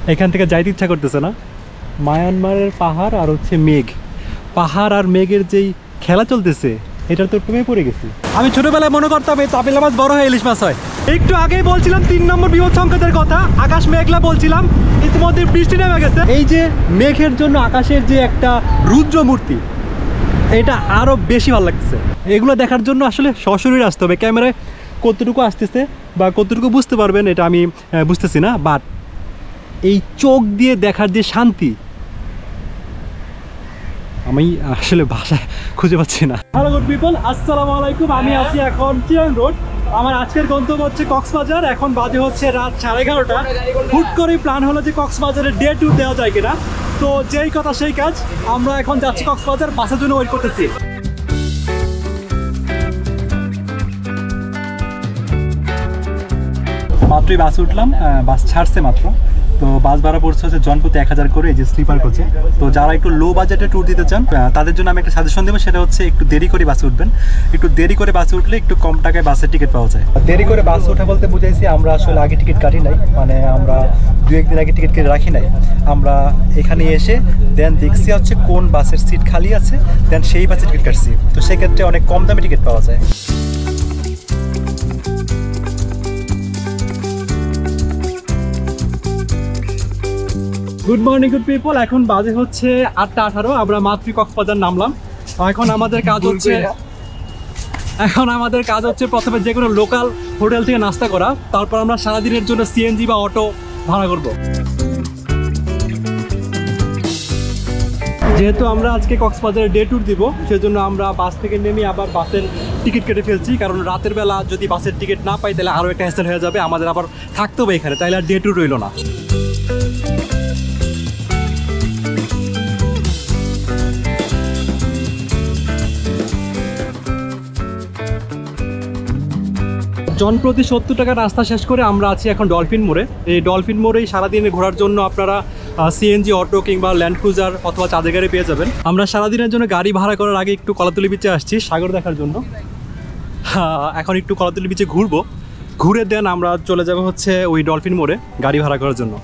এখান থেকে যাইতে ইচ্ছা করতেছে না। মায়ানমারের পাহাড় আর হচ্ছে মেঘ, পাহাড় আর মেঘের যেই খেলা চলতেছে এটার তো প্রেমে পড়ে গেছি। আমি ছোটবেলায় মনে করতাম এই তাপিলা মাছ বড় হয়ে ইলিশ মাছ হয়। একটু আগেই বলছিলাম 3 নম্বর বিপদ সংকেতের কথা, আকাশ মেঘলা বলছিলাম, ইতিমধ্যে বৃষ্টি নেমে গেছে। এই যে মেঘের জন্য আকাশের যে একটা রুদ্র মূর্তি, এটা আরো বেশি ভালো লাগতেছে। এগুলো দেখার জন্য আসলে সশরীরে আসতে হবে। ক্যামেরায় কতটুকু আসতেছে বা কতটুকু বুঝতে পারবেন এটা আমি বুঝতেছি না, বাট এই চোখ দিয়ে দেখার যে শান্তি, আমি আসলে ভাষায় খুঁজে পাচ্ছি না। হ্যালো গুড পিপল, আসসালামু আলাইকুম। আমি আছি এখন চিয়াং রোড। আমার আজকের গন্তব্য হচ্ছে কক্সবাজার। এখন বাজে হচ্ছে রাত 11:30। হুট করেই প্ল্যান হলো যে কক্সবাজারের ডে ট্যুর দেওয়া যায় কিনা। তো যেই কথা সেই কাজ, আমরা এখন যাচ্ছি কক্সবাজার, বাসের জন্য ওয়েট করতেছি। মাত্রই বাসে উঠলাম, বাস ছাড়ছে মাত্র। তো বাস ভাড়া পড়ছে হচ্ছে জনপ্রতি 1000 করে, এই যে স্লিপার কোচে। তো যারা একটু লো বাজেটে ট্যুর দিতে চান তাদের জন্য আমি একটা সাজেশন দেবো, সেটা হচ্ছে একটু দেরি করে বাসে উঠবেন। একটু দেরি করে বাসে উঠলে একটু কম টাকায় বাসের টিকিট পাওয়া যায়। দেরি করে বাসে ওঠা বলতে বুঝাইছি আমরা আসলে আগে টিকিট কাটি নাই, মানে আমরা 2-1 দিন আগে টিকিট কেটে রাখি নাই। আমরা এখানে এসে দেন দেখছি হচ্ছে কোন বাসের সিট খালি আছে, দেন সেই বাসে টিকিট কাটছি। তো সেক্ষেত্রে অনেক কম দামে টিকিট পাওয়া যায়। গুড মর্নিং গুড পিপল, এখন বাজে হচ্ছে 8:18। আমরা মাত্রই কক্সবাজার নামলাম। এখন আমাদের কাজ হচ্ছে প্রথমে যে কোনো লোকাল হোটেল থেকে নাস্তা করা, তারপর আমরা সারাদিনের জন্য সিএনজি বা অটো ভাড়া করব। যেহেতু আমরা আজকে কক্সবাজারে ডে ট্যুর দিব, সেজন্য আমরা বাস থেকে নেমে আবার বাসের টিকিট কেটে ফেলছি। কারণ রাতের বেলা যদি বাসের টিকিট না পাই তাহলে আরও একটা হ্যাসেল হয়ে যাবে, আমাদের আবার থাকতে হবে এখানে, তাইলে আর ডে ট্যুর রইল না। জনপ্রতি 70 টাকা রাস্তা শেষ করে আমরা আছি এখন ডলফিন মোড়ে। এই ডলফিন মোড়েই সারাদিনে ঘোরার জন্য আপনারা সিএনজি, অটো কিংবা ল্যান্ড ক্রুজার অথবা চাঁদের গাড়ি পেয়ে যাবেন। আমরা সারাদিনের জন্য গাড়ি ভাড়া করার আগে একটু কলাতলি বিচে আসছি সাগর দেখার জন্য। এখন একটু কলাতলি বিচে ঘুরবো, ঘুরে দেন আমরা চলে যাব হচ্ছে ওই ডলফিন মোড়ে গাড়ি ভাড়া করার জন্য।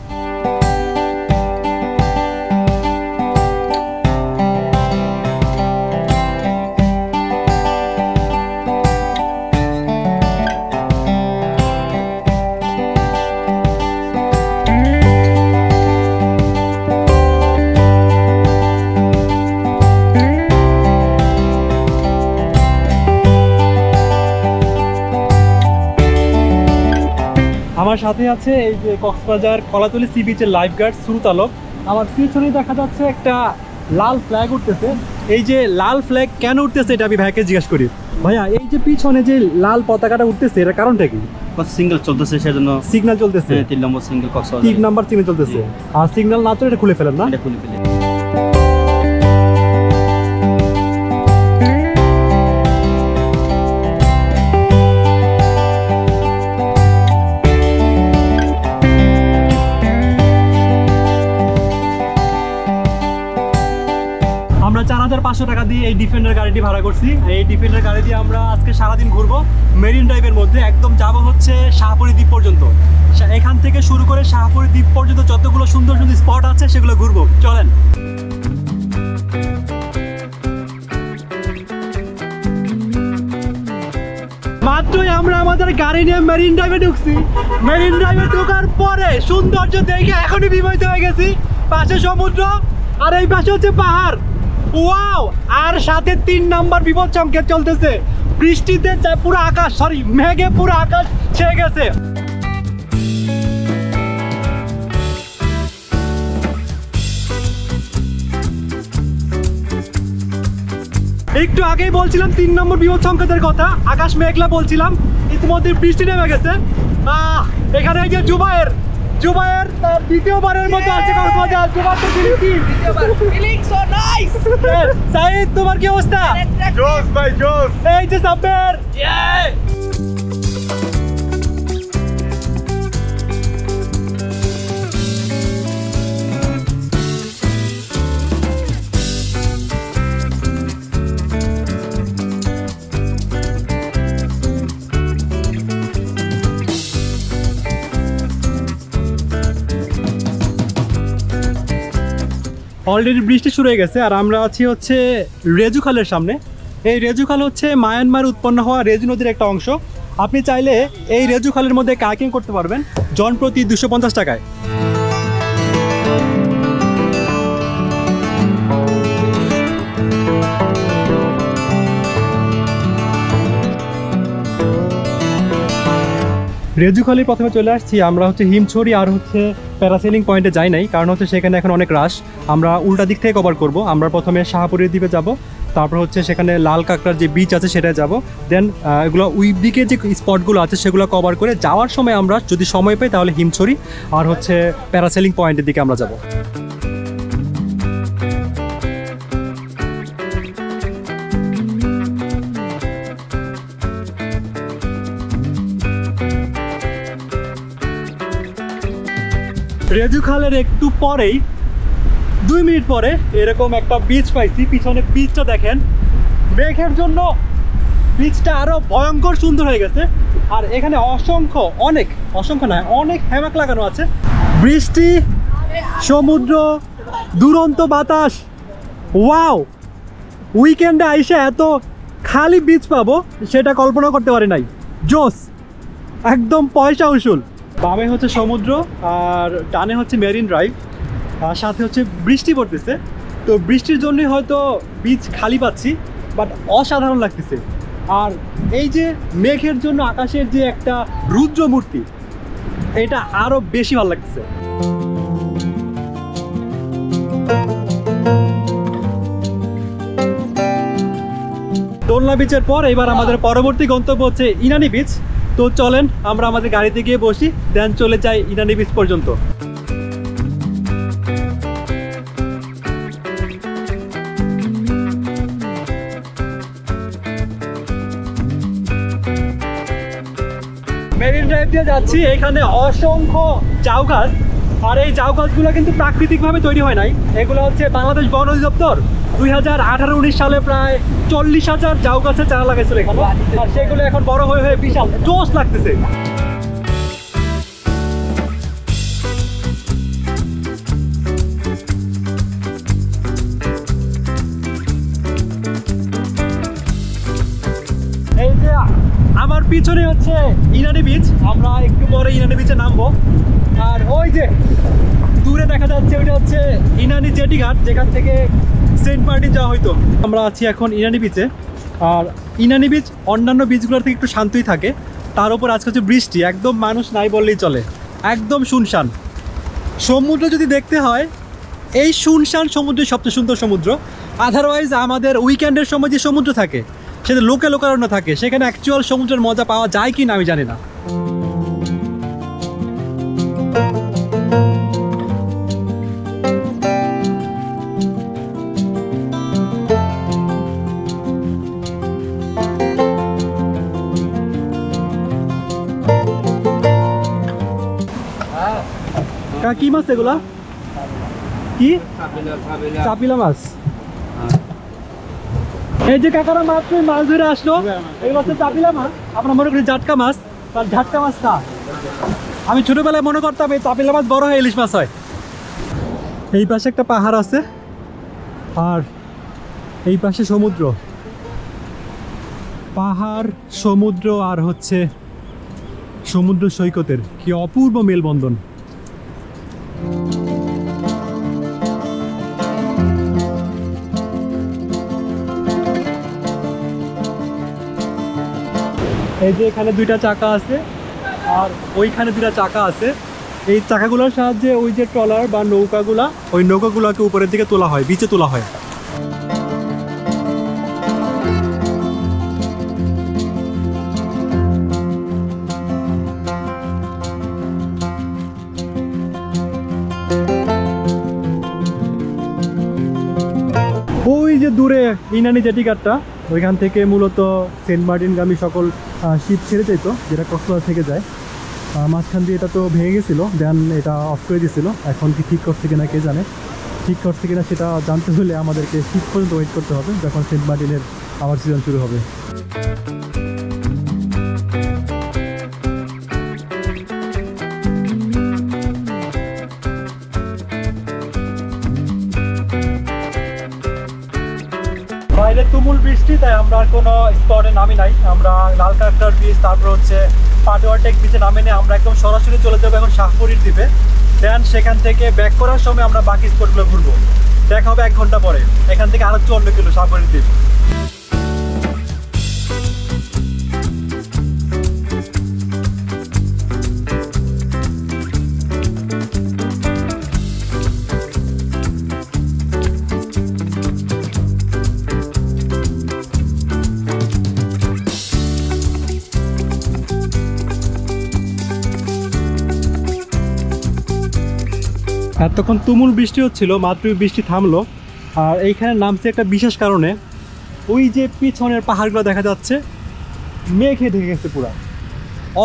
আমার সাথে আছে এই যে কক্সবাজার কলাতলি সি বিচের লাইফ গার্ড সুরুত আলম। আমার পিছনেই দেখা যাচ্ছে একটা লাল ফ্ল্যাগ উঠতেছে। এই যে লাল ফ্ল্যাগ কেন উঠতেছে এটা আমি ভাইকে জিজ্ঞাসা করি। ভাইয়া, এই যে পিছনে যে লাল পতাকাটা উঠতেছে এটার কারণটা কি? সিগন্যাল চলতেছে, সেজন্য সিগন্যাল চলতেছে। 3 নম্বর সিগন্যাল কক্সবাজার, 3 নম্বর সিগন্যাল চলতেছে। আর সিগন্যাল না চলে এটা খুলে ফেলেন না? এটা খুলে ফেলে। আমরা 4500 টাকা দিয়ে এই ডিফেন্ডার গাড়িটি ভাড়া করছি। এই ডিফেন্ডার গাড়ি দিয়ে আমরা আজকে সারাদিন ঘুরবো মেরিন ড্রাইভের মধ্যে। একদম যাবো হচ্ছে শাহপুরী দ্বীপ পর্যন্ত। এখান থেকে শুরু করে শাহপুরী দ্বীপ পর্যন্ত যতগুলো সুন্দর সুন্দর স্পট আছে সেগুলো ঘুরবো, চলেন। মাত্রই আমরা আমাদের গাড়ি নিয়ে মেরিন ড্রাইভে ঢুকছি। মেরিন ড্রাইভে ঢোকার পরে সৌন্দর্য দেখে এখনই বিমোহিত হয়ে গেছি। পাশে সমুদ্র আর এই পাশে হচ্ছে পাহাড়, ওয়াও! আর সাথে 3 নম্বর বিপদ সংকেত চলতেছে। বৃষ্টিতে পুরো আকাশ, মেঘে পুরো আকাশ ছেয়ে গেছে। একটু আগেই বলছিলাম 3 নম্বর বিপদ সংকেতের কথা, আকাশ মেঘলা বলছিলাম, ইতিমধ্যে বৃষ্টি নেমে গেছে। এখানে এই যে জুবায়ের তার দ্বিতীয়বারের মতো আছে কক্সবাজার। জুবায়ের তো ফিলিং সো নাইস। সাইদ, তোমার কি অবস্থা? জোস ভাই, জোস। এই যে সাব্বির, অলরেডি বৃষ্টি শুরু হয়ে গেছে আর আমরা আছি হচ্ছে রেজু খালের সামনে। এই রেজু খাল হচ্ছে মায়ানমার উৎপন্ন হওয়া রেজু নদীর একটা অংশ। আপনি চাইলে এই রেজু খালের মধ্যে কায়াকিং করতে পারবেন জনপ্রতি 250 টাকায়। রেজু খালির প্রথমে চলে আসছি আমরা হচ্ছে হিমছড়ি আর হচ্ছে প্যারাসেলিং পয়েন্টে যাই নাই, কারণ হচ্ছে সেখানে এখন অনেক রাশ। আমরা উল্টা দিক থেকে কভার করব। আমরা প্রথমে শাহপুরের দ্বীপে যাব, তারপর হচ্ছে সেখানে লাল কাঁকড়ার যে বিচ আছে সেটায় যাব, দেন এগুলো ওই দিকে যে স্পটগুলো আছে সেগুলো কভার করে যাওয়ার সময় আমরা যদি সময় পাই তাহলে হিমছড়ি আর হচ্ছে প্যারাসেলিং পয়েন্টের দিকে আমরা যাব। রেজু খালের একটু পরেই 2 মিনিট পরে এরকম একটা বিচ পাইছি। পিছনে বিচটা দেখেন, মেঘের জন্য বিচটা আরো ভয়ঙ্কর সুন্দর হয়ে গেছে। আর এখানে অনেক হ্যামাক লাগানো আছে। বৃষ্টি, সমুদ্র, দুরন্ত বাতাস, ওয়াও! উইকেন্ডে আইসে এত খালি বিচ পাবো সেটা কল্পনা করতে পারি নাই। জোস, একদম পয়সা উসুল। বামে হচ্ছে সমুদ্র আর ডানে হচ্ছে মেরিন ড্রাইভ, আর সাথে হচ্ছে বৃষ্টি পড়তেছে। তো বৃষ্টির জন্যই হয়তো বিচ খালি পাচ্ছি, বাট অসাধারণ লাগতেছে। আর এই যে মেঘের জন্য আকাশের যে একটা রুদ্র মূর্তি, এটা আরো বেশি ভালো লাগতেছে। দোলনা বিচের পর এবার আমাদের পরবর্তী গন্তব্য হচ্ছে ইনানি বিচ। তো চলেন আমরা আমাদের গাড়িতে গিয়ে বসি, দেন চলে যাই ইনানি বিচ পর্যন্ত। মেরিন ড্রাইভ দিয়ে যাচ্ছি, এখানে অসংখ্য ঝাউ গাছ। আর এই ঝাউ গাছগুলো কিন্তু প্রাকৃতিকভাবে তৈরি হয় নাই, এগুলো হচ্ছে বাংলাদেশ বন অধিদপ্তর 2018-19 সালে প্রায় 40,000 ঝাউ গাছের চারা লাগাইছিল এখানে। আর সেগুলো এখন বড় হয়ে বিশাল জোশ লাগতেছে। এই যে আমার পিছনে হচ্ছে ইনানি বিচ, আমরা একটু পরে ইনানি বিচে নামবো। আর ওই যে দূরে দেখা যাচ্ছে ওইটা হচ্ছে ইনানি জেটি ঘাট, যেখান থেকে সেন্ট মার্টিন যাওয়া হইতো। আমরা আছি এখন ইনানি বিচে। আর ইনানি বিচ অন্যান্য বিচগুলোর থেকে একটু শান্তই থাকে, তার উপর আজকে হচ্ছে বৃষ্টি, একদম মানুষ নাই বললেই চলে, একদম শুনশান। সমুদ্র যদি দেখতে হয়, এই শুনশান সমুদ্রের সবচেয়ে সুন্দর সমুদ্র। আদারওয়াইজ আমাদের উইকেন্ডের সময় যে সমুদ্র থাকে সেটা লোকারণ্য থাকে, সেখানে অ্যাকচুয়াল সমুদ্রের মজা পাওয়া যায় কি না আমি জানি না। কি মাছ এগুলা? কি চাপিলা মাছ? এই যে কাকারা মাত্র মাছ ধরে আসলো, এগুলো হচ্ছে চাপিলা মাছ। আপনার মনে করি জাটকা মাছ, তার ঝাটকা মাছ না। আমি ছোটবেলায় মনে করতাম এই চাপিলা মাছ বড় হয়ে ইলিশ মাছ হয়। এই পাশে একটা পাহাড় আছে আর এই পাশে সমুদ্র। পাহাড়, সমুদ্র আর হচ্ছে সমুদ্র সৈকতের কি অপূর্ব মেলবন্ধন। এই যে এখানে 2টা চাকা আছে আর ওইখানে 2টা চাকা আছে। এই চাকাগুলোর সাহায্যে ওই যে ট্রলার বা নৌকাগুলা, ওই নৌকাগুলোকে উপরের দিকে তোলা হয়, বিচে তোলা হয়। ওই যে দূরে ইনানি জেটি ঘাটটা, ওইখান থেকে মূলত সেন্ট মার্টিনগামী সকল শিপ ছেড়ে যেত, যেটা কক্সবাজার থেকে যায়। মাঝখান দিয়ে এটা তো ভেঙে গেছিলো, দেন এটা অফ করে দিয়েছিল। এখন কি ঠিক করছে কিনা কে জানে। ঠিক করছে কিনা সেটা জানতে হলে আমাদেরকে শীত পর্যন্ত ওয়েট করতে হবে, যখন সেন্ট মার্টিনের আবার সিজন শুরু হবে। বাইরে তুমুল বৃষ্টি, তাই আমরা আর কোনো স্পটে নামি নাই। আমরা লাল কাঁকড়ার বীচ, তারপর হচ্ছে পাটোয়া টেক বিচে নামে নিয়ে আমরা একদম সরাসরি চলে যাবো এখন শাহপুরীর দ্বীপে। দেন সেখান থেকে ব্যাক করার সময় আমরা বাকি স্পটগুলো ঘুরবো। দেখা হবে 1 ঘন্টা পরে। এখান থেকে আরো 54 কিলো শাহপুরীর দ্বীপ। এতক্ষণ তুমুল বৃষ্টি হচ্ছিল, মাত্রই বৃষ্টি থামলো। আর এইখানে নামছে একটা বিশেষ কারণে, ওই যে পিছনের পাহাড়গুলো দেখা যাচ্ছে মেঘে ঢেকে গেছে পুরা,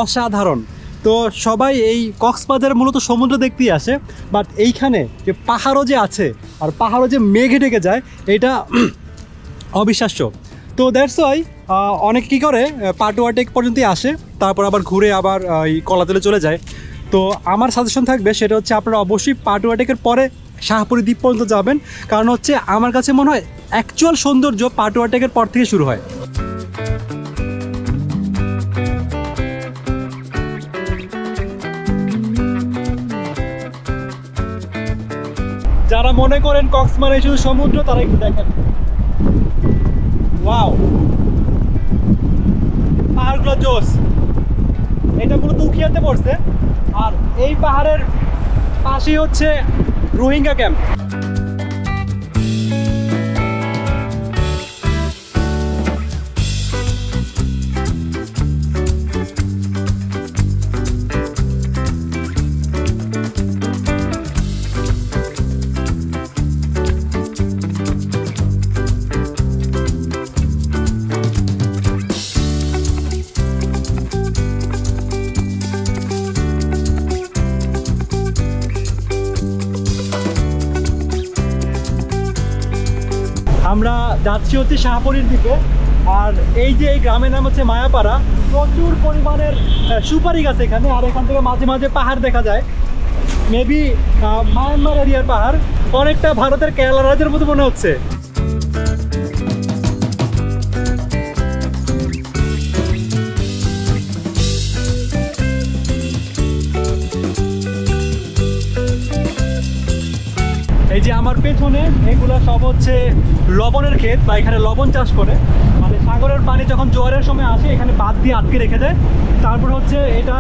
অসাধারণ। তো সবাই এই কক্সবাজার মূলত সমুদ্র দেখতেই আসে, বাট এইখানে যে পাহাড়ও যে আছে আর পাহাড়ও যে মেঘে ঢেকে যায়, এটা অবিশ্বাস্য। তো দ্যাটস ওয়াই অনেকে কী করে পাটোয়া টেক পর্যন্তই আসে, তারপর আবার ঘুরে আবার এই কলাতলে চলে যায়। তো আমার সাজেশন থাকবে সেটা হচ্ছে আপনারা অবশ্যই পাটোয়া টেকের পরে শাহপুরী দ্বীপ পর্যন্ত যাবেন, কারণ হচ্ছে আমার কাছে মনে হয় অ্যাকচুয়াল সৌন্দর্য পাটোয়া টেকের পর থেকে শুরু হয়। যারা মনে করেন কক্স মানে শুধু সমুদ্র, তারা একটু দেখেন, ওয়াও, পাহাড়গুলো জোস। এটা মূলত উখিয়াতে পড়ছে, আর এই পাহাড়ের পাশেই হচ্ছে রোহিঙ্গা ক্যাম্প। আমরা যাচ্ছি হচ্ছে শাহপুরীর দিকে। আর এই যে এই গ্রামের নাম হচ্ছে মায়াপাড়া। প্রচুর পরিমাণের সুপারি গাছ এখানে, আর এখান থেকে মাঝে মাঝে পাহাড় দেখা যায়। মেবি মায়ানমার এরিয়ার পাহাড়, অনেকটা ভারতের কেরালা রাজ্যের মতো মনে হচ্ছে। এই যে আমার পেছনে এগুলো সব হচ্ছে লবণের ক্ষেত, বা এখানে লবণ চাষ করে। মানে সাগরের পানি যখন জোয়ারের সময় আসে এখানে বাঁধ দিয়ে আটকে রেখে দেয়, তারপর হচ্ছে এটা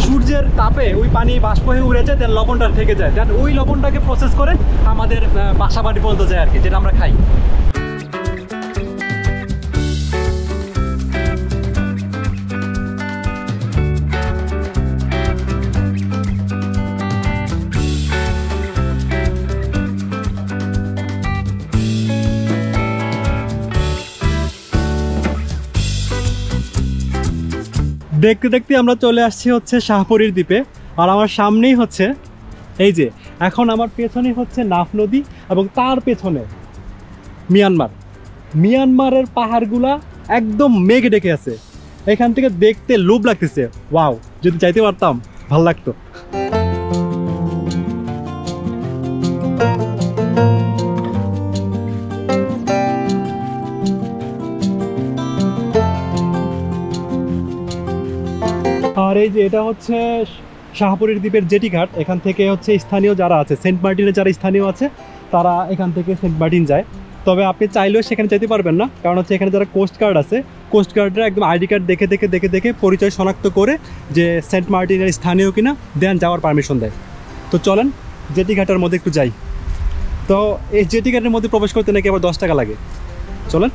সূর্যের তাপে ওই পানি বাষ্প হয়ে উড়ে যায়, দেন লবণটা থেকে যায়, দেন ওই লবণটাকে প্রসেস করে আমাদের বাসা বাড়ি পর্যন্ত যায় আর কি, যেটা আমরা খাই। দেখতে দেখতে আমরা চলে আসছি হচ্ছে শাহপুরীর দ্বীপে। আর আমার সামনেই হচ্ছে এই যে, এখন আমার পেছনেই হচ্ছে নাফ নদী, এবং তার পেছনে মিয়ানমারের পাহাড়গুলা একদম মেঘে ডেকে আছে। এখান থেকে দেখতে লোভ লাগতেছে, ওয়াও, যদি যাইতে পারতাম ভাল লাগতো। আর এই যে এটা হচ্ছে শাহপুরীর দ্বীপের জেটি ঘাট। এখান থেকে হচ্ছে স্থানীয় যারা আছে, সেন্ট মার্টিনের যারা স্থানীয় আছে, তারা এখান থেকে সেন্ট মার্টিন যায়। তবে আপনি চাইলেও সেখানে যেতে পারবেন না, কারণ হচ্ছে এখানে যারা কোস্ট গার্ড আছে, কোস্ট গার্ডরা একদম আইডি কার্ড দেখে পরিচয় শনাক্ত করে যে সেন্ট মার্টিনের স্থানীয় কিনা, দেন যাওয়ার পারমিশন দেয়। তো চলেন জেটি ঘাটের মধ্যে একটু যাই। তো এই জেটি ঘাটের মধ্যে প্রবেশ করতে নাকি আবার 10 টাকা লাগে। চলেন।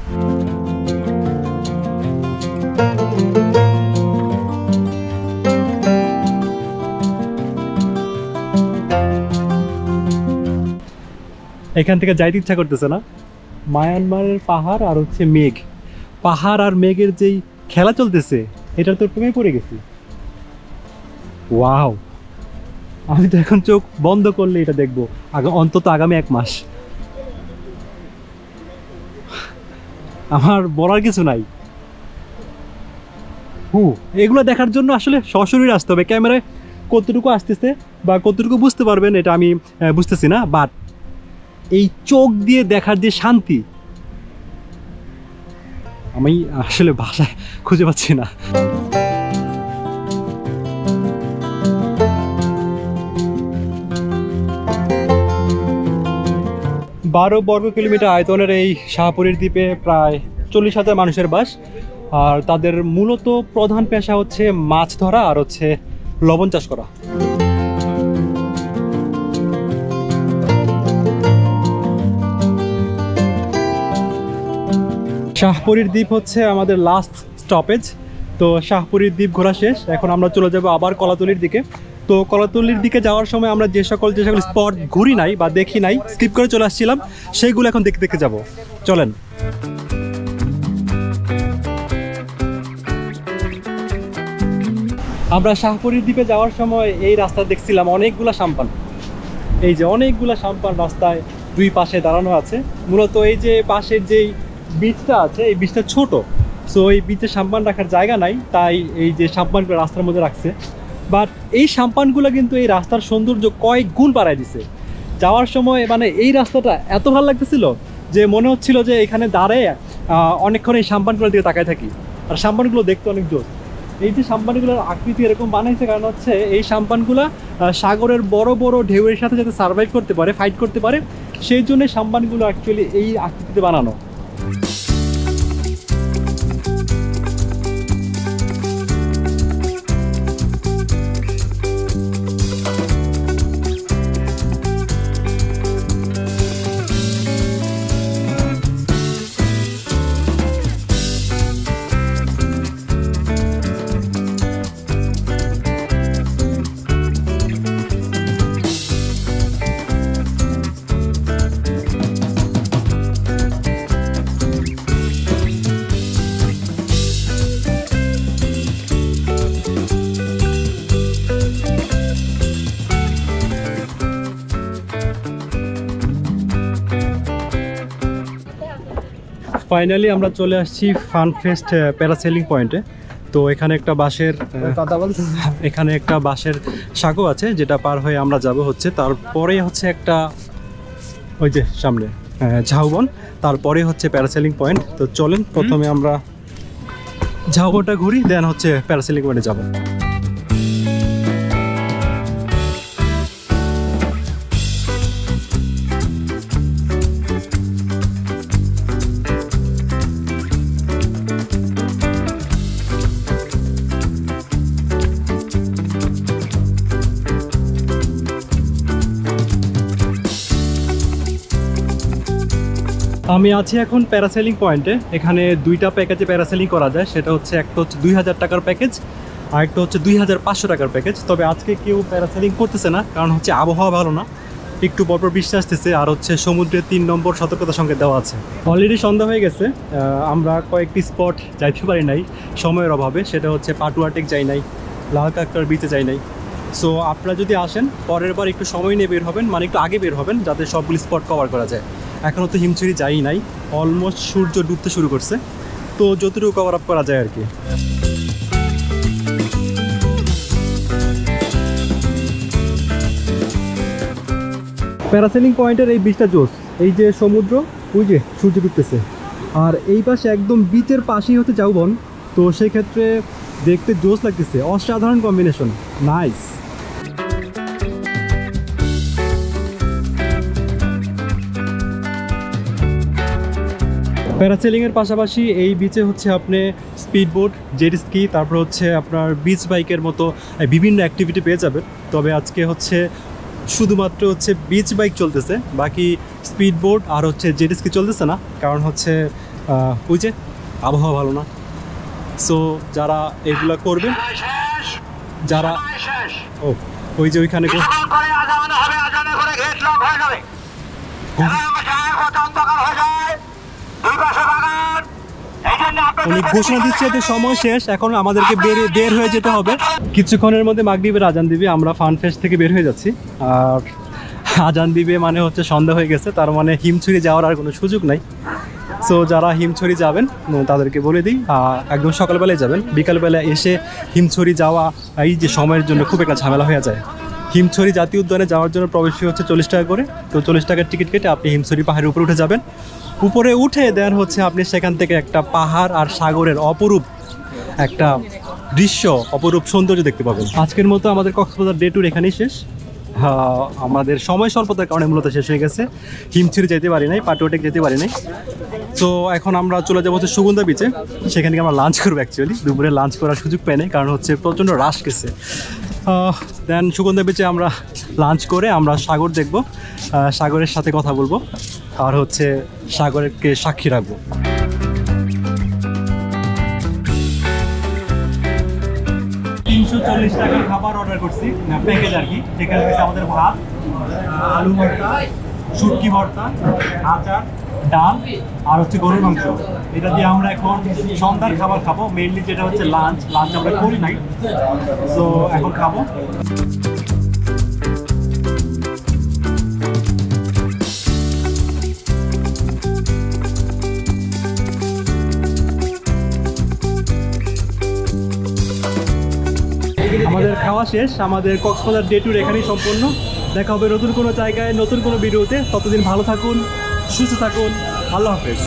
এখান থেকে যাইতে ইচ্ছা করতেছে না। মায়ানমারের পাহাড় আর হচ্ছে মেঘ, পাহাড় আর মেঘের যেই খেলা চলতেছে, এটার তো প্রেমে পড়ে গেছি। ওয়াও, আমি তো এখন চোখ বন্ধ করলে এটা দেখবো অন্তত আগামী 1 মাস। আমার বলার কিছু নাই। এগুলো দেখার জন্য আসলে সশরীরে আসতে হবে। ক্যামেরায় কতটুকু আসতেছে বা কতটুকু বুঝতে পারবেন এটা আমি বুঝতেছি না, বাট এই চোখ দিয়ে দেখার যে শান্তি, আমি আসলে ভাষায় খুঁজে পাচ্ছি না। 12 বর্গ কিলোমিটার আয়তনের এই শাহপুরীর দ্বীপে প্রায় 40,000 মানুষের বাস। আর তাদের মূলত প্রধান পেশা হচ্ছে মাছ ধরা আর হচ্ছে লবণ চাষ করা। শাহপুরীর দ্বীপ হচ্ছে আমাদের লাস্ট স্টপেজ। তো শাহপুরীর দ্বীপ ঘোরা শেষ, এখন আমরা চলে যাব আবার কলাতলির দিকে। তো কলাতলির দিকে যাওয়ার সময় আমরা যে সকল স্পট ঘুরি নাই বা দেখি নাই, স্কিপ করে চলে আসছিলাম, সেইগুলো এখন দেখতে দেখতে যাব। চলেন। আমরা শাহপুরীর দ্বীপে যাওয়ার সময় এই রাস্তা দেখছিলাম অনেকগুলা সাম্পান। এই যে অনেকগুলা সাম্পান রাস্তায় দুই পাশে দাঁড়ানো আছে। মূলত এই যে পাশের যেই বিচটা আছে, এই বিচটা ছোট, সো এই বিচে সাম্পান রাখার জায়গা নাই, তাই এই যে সাম্পানগুলো রাস্তার মধ্যে রাখছে। বাট এই সাম্পানগুলো কিন্তু এই রাস্তার সৌন্দর্য কয়েক গুণ বাড়ায় দিছে। যাওয়ার সময় মানে এই রাস্তাটা এত ভালো লাগতেছিল যে মনে হচ্ছিল যে এখানে দাঁড়িয়ে অনেকক্ষণ এই সাম্পানগুলোর দিকে তাকায় থাকি। আর সাম্পানগুলো দেখতে অনেক জোর। এই যে সাম্পানগুলোর আকৃতি এরকম বানাইছে কারণ হচ্ছে এই সাম্পানগুলো সাগরের বড় বড় ঢেউয়ের সাথে যাতে সার্ভাইভ করতে পারে, ফাইট করতে পারে, সেই জন্য সাম্পানগুলো অ্যাকচুয়ালি এই আকৃতিতে বানানো। ফাইনালি আমরা চলে আসছি ফানফেস্ট প্যারাসেলিং পয়েন্টে। তো এখানে একটা বাঁশের সাঁকো আছে, যেটা পার হয়ে আমরা যাব হচ্ছে, তারপরে হচ্ছে একটা ওই যে সামনে ঝাউবন, তারপরে হচ্ছে প্যারাসেলিং পয়েন্ট। তো চলেন প্রথমে আমরা ঝাউবনটা ঘুরি, দেন হচ্ছে প্যারাসেলিং পয়েন্টে যাব। আমি আছি এখন প্যারাসেলিং পয়েন্টে। এখানে দুইটা প্যাকেজে প্যারাসেলিং করা যায়, সেটা হচ্ছে একটা হচ্ছে 2000 টাকার প্যাকেজ আর একটা হচ্ছে 2500 টাকার প্যাকেজ। তবে আজকে কেউ প্যারাসেলিং করতেছে না, কারণ হচ্ছে আবহাওয়া ভালো না, একটু পরপর বৃষ্টি আসতেছে, আর হচ্ছে সমুদ্রে 3 নম্বর সতর্কতা সংকেত দেওয়া আছে। অলরেডি সন্ধ্যা হয়ে গেছে, আমরা কয়েকটি স্পট যাইতে পারি নাই সময়ের অভাবে। সেটা হচ্ছে পাটুয়া টেক যাই নাই, লাল কাঁকড়ার বিচে যাই নাই। সো আপনারা যদি আসেন পরের বার একটু সময় নিয়ে বের হবেন, মানে একটু আগে বের হবেন, যাতে সবগুলি স্পট কভার করা যায়। এখনও তো হিমছড়ি যাই নাই, অলমোস্ট সূর্য ডুবতে শুরু করছে, তো যতটুকু কভার আপ করা যায় আর কি। প্যারাসেলিং পয়েন্টের এই বিচটা জোস, এই যে সমুদ্র, ওই যে সূর্য ডুবতেছে, আর এই পাশে একদম বিচের পাশেই হচ্ছে ঝাউবন। তো সেই ক্ষেত্রে দেখতে জোস লাগতেছে, অসাধারণ কম্বিনেশন, নাইস। প্যারাসেলিংয়ের পাশাপাশি এই বিচে হচ্ছে আপনি স্পিড বোট, জেট স্কি, তারপর হচ্ছে আপনার বিচ বাইকের মতো বিভিন্ন অ্যাক্টিভিটি পেয়ে যাবেন। তবে আজকে হচ্ছে শুধুমাত্র হচ্ছে বিচ বাইক চলতেছে, বাকি স্পিড বোট আর হচ্ছে জেট স্কি চলতেছে না, কারণ হচ্ছে ওই যে আবহাওয়া ভালো না। সো যারা এগুলা করবে, যারা ওই যে ওইখানে উনি ঘোষণা দিচ্ছে যে সময় শেষ, এখন আমাদেরকে বের হয়ে যেতে হবে। কিছুক্ষণের মধ্যে মাগরিবের আজান দিবে, আমরা ফানফেস্ট থেকে বের হয়ে যাচ্ছি। আর আজান দিবে মানে হচ্ছে সন্ধ্যা হয়ে গেছে, তার মানে হিমছড়ি যাওয়ার আর কোনো সুযোগ নাই। সো যারা হিমছড়ি যাবেন তাদেরকে বলে দিই একদম সকালবেলায় যাবেন, বিকালবেলা এসে হিমছড়ি যাওয়া এই যে সময়ের জন্য খুব একটা ঝামেলা হয়ে যায়। হিমছড়ি জাতীয় উদ্যানে যাওয়ার জন্য প্রবেশ ফি হচ্ছে 40 টাকা করে। তো 40 টাকার টিকিট কেটে আপনি হিমছড়ি পাহাড়ের উপরে উঠে যাবেন। উপরে উঠে দেন হচ্ছে আপনি সেখান থেকে একটা পাহাড় আর সাগরের অপরূপ একটা দৃশ্য, অপরূপ সৌন্দর্য দেখতে পাবেন। আজকের মতো আমাদের কক্সবাজার ডে ট্যুর এখানেই শেষ। আমাদের সময় স্বল্পতার কারণে মূলত শেষ হয়ে গেছে। হিমছড়ি যেতে পারি নাই, পাটুয়াটেক যেতে পারি নাই। তো এখন আমরা চলে যাবো হচ্ছে সুগন্ধা বিচে। সেখানে গিয়ে আমরা লাঞ্চ করবো। অ্যাকচুয়ালি দুপুরে লাঞ্চ করার সুযোগ পাই নাই, কারণ হচ্ছে প্রচণ্ড রাশ গেছে। দেন সুগন্ধা বিচে আমরা লাঞ্চ করে আমরা সাগর দেখব, সাগরের সাথে কথা বলবো, আর হচ্ছে সাগরকে সাক্ষী রাখবো। 340 টাকার খাবার অর্ডার করছি, প্যাকেজ আর কি। সেখানে হচ্ছে আমাদের ভাত, আলু ভর্তা, শুটকি ভর্তা, আচার, ডাল আর হচ্ছে গরুর মাংস। এটা দিয়ে আমরা এখন সন্ধ্যার খাবার খাবো। মেইনলি যেটা হচ্ছে লাঞ্চ আমরা করি নাই, তো এখন খাবো। আমাদের খাওয়া শেষ। আমাদের কক্সবাজার ডে ট্যুর এখানেই সম্পূর্ণ। দেখা হবে নতুন কোনো জায়গায়, নতুন কোনো ভিডিওতে। ততদিন ভালো থাকুন, সুস্থ থাকুন। আল্লাহ হাফেজ।